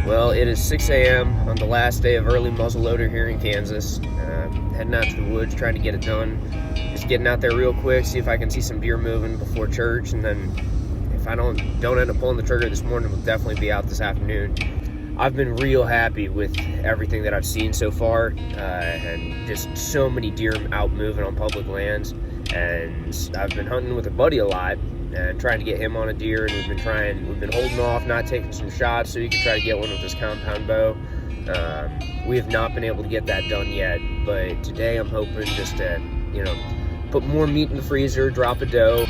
Well, it is 6 a.m. on the last day of early muzzleloader here in Kansas. Heading out to the woods, trying to get it done. Just getting out there real quick, see if I can see some deer moving before church, and then if I don't end up pulling the trigger this morning, we'll definitely be out this afternoon. I've been real happy with everything that I've seen so far, and just so many deer out moving on public lands. And I've been hunting with a buddy a lot and trying to get him on a deer, and we've been holding off, not taking some shots so he can try to get one with his compound bow. We have not been able to get that done yet, but today I'm hoping just to, put more meat in the freezer, drop a doe.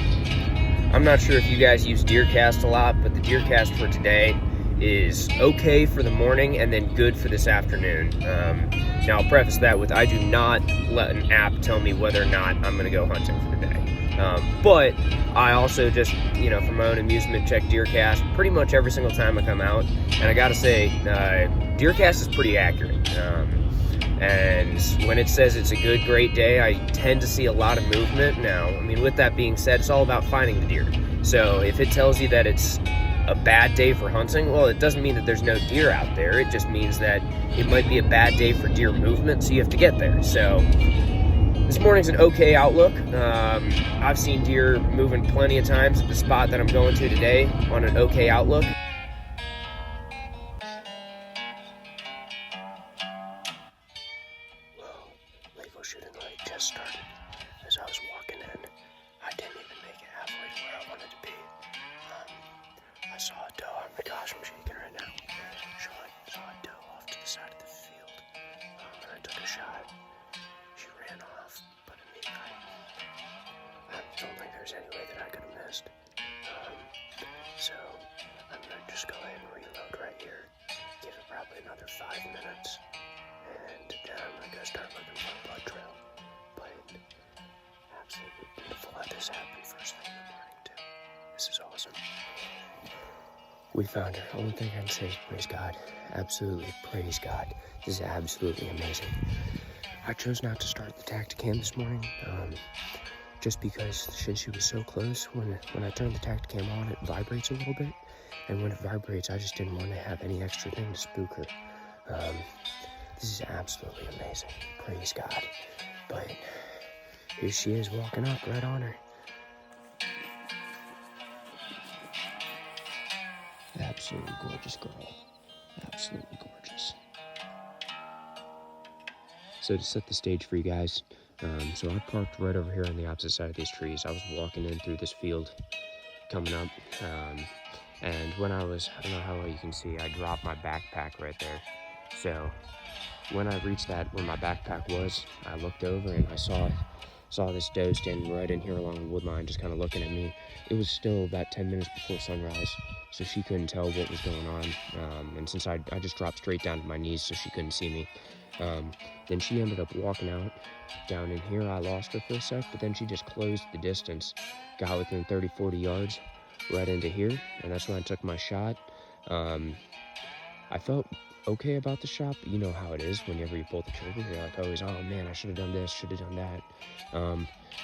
I'm not sure if you guys use deer cast a lot, but the deer cast for today is okay for the morning and then good for this afternoon. Now I'll preface that with I do not let an app tell me whether or not I'm gonna go hunting for the day. But I also just, for my own amusement, check DeerCast pretty much every single time I come out. And I gotta say, DeerCast is pretty accurate. And when it says it's a good, great day, I tend to see a lot of movement. Now, with that being said, it's all about finding the deer. So if it tells you that it's a bad day for hunting, well, it doesn't mean that there's no deer out there. It just means that it might be a bad day for deer movement, so you have to get there. So this morning's an okay outlook. I've seen deer moving plenty of times at the spot that I'm going to today on an okay outlook. Well, Lego shooting light just started. As I was walking in, I didn't even make it halfway to where I wanted to be. I saw a doe. Oh my gosh, I'm shaking right now. Saw a doe off to the side of the field, and I took a shot. She ran off, but I don't think there's any way that I could have missed. So I'm gonna just go ahead and reload right here. Give it probably another 5 minutes, and then I'm gonna go start looking for a blood trail. But absolutely beautiful how this happened first thing in the morning too. This is awesome. We found her. Only thing I can say is praise God. Absolutely praise God. This is absolutely amazing. I chose not to start the Tacticam this morning, just because since she was so close, when I turned the Tacticam on, it vibrates a little bit, and when it vibrates, I just didn't want to have any extra thing to spook her. This is absolutely amazing. Praise God. But here she is walking up right on her. Absolutely gorgeous girl. Absolutely gorgeous. So to set the stage for you guys, so I parked right over here on the opposite side of these trees. I was walking in through this field, coming up, and when I don't know how well you can see, I dropped my backpack right there. So when I reached where my backpack was, I looked over and I saw this doe standing right in here along the wood line, just kind of looking at me. It was still about 10 minutes before sunrise, so she couldn't tell what was going on. And since I just dropped straight down to my knees, so she couldn't see me. Then she ended up walking out down in here. I lost her for a sec, but then she just closed the distance, got within 30, 40 yards right into here, and that's when I took my shot. I felt okay about the shot, but you know how it is whenever you pull the trigger. You're like always, oh man, I should have done this, should have done that.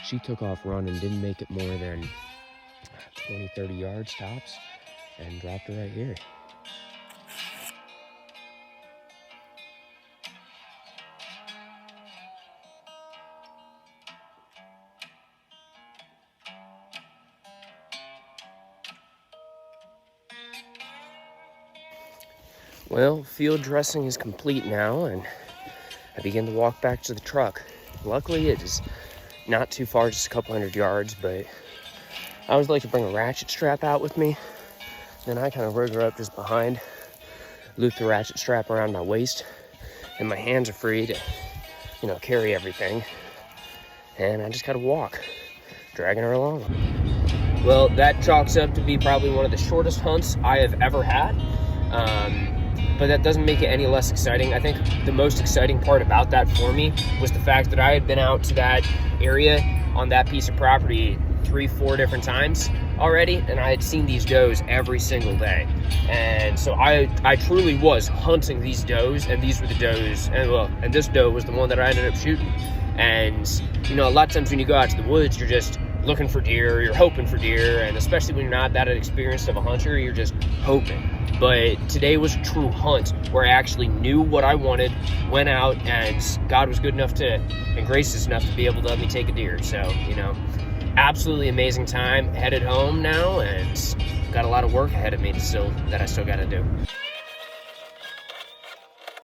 She took off running, didn't make it more than 20, 30 yards tops, and dropped her right here. Well, field dressing is complete now, and I begin to walk back to the truck. Luckily, it is not too far, just a couple 100 yards, but I always like to bring a ratchet strap out with me. Then I kind of rig her up just behind, loop the ratchet strap around my waist, and my hands are free to, carry everything. And I just gotta walk, dragging her along. Well, that chalks up to be probably one of the shortest hunts I have ever had. But that doesn't make it any less exciting. I think the most exciting part about that for me was the fact that I had been out to that area on that piece of property 3-4 different times already, and I had seen these does every single day. And so I truly was hunting these does, and these were the does, and this doe was the one that I ended up shooting. And a lot of times when you go out to the woods, you're just looking for deer, you're hoping for deer, and especially when you're not that experienced of a hunter, you're just hoping. But today was a true hunt where I actually knew what I wanted, went out, and God was good enough and gracious enough to be able to let me take a deer. So, absolutely amazing time. Headed home now, and got a lot of work ahead of me that I still got to do.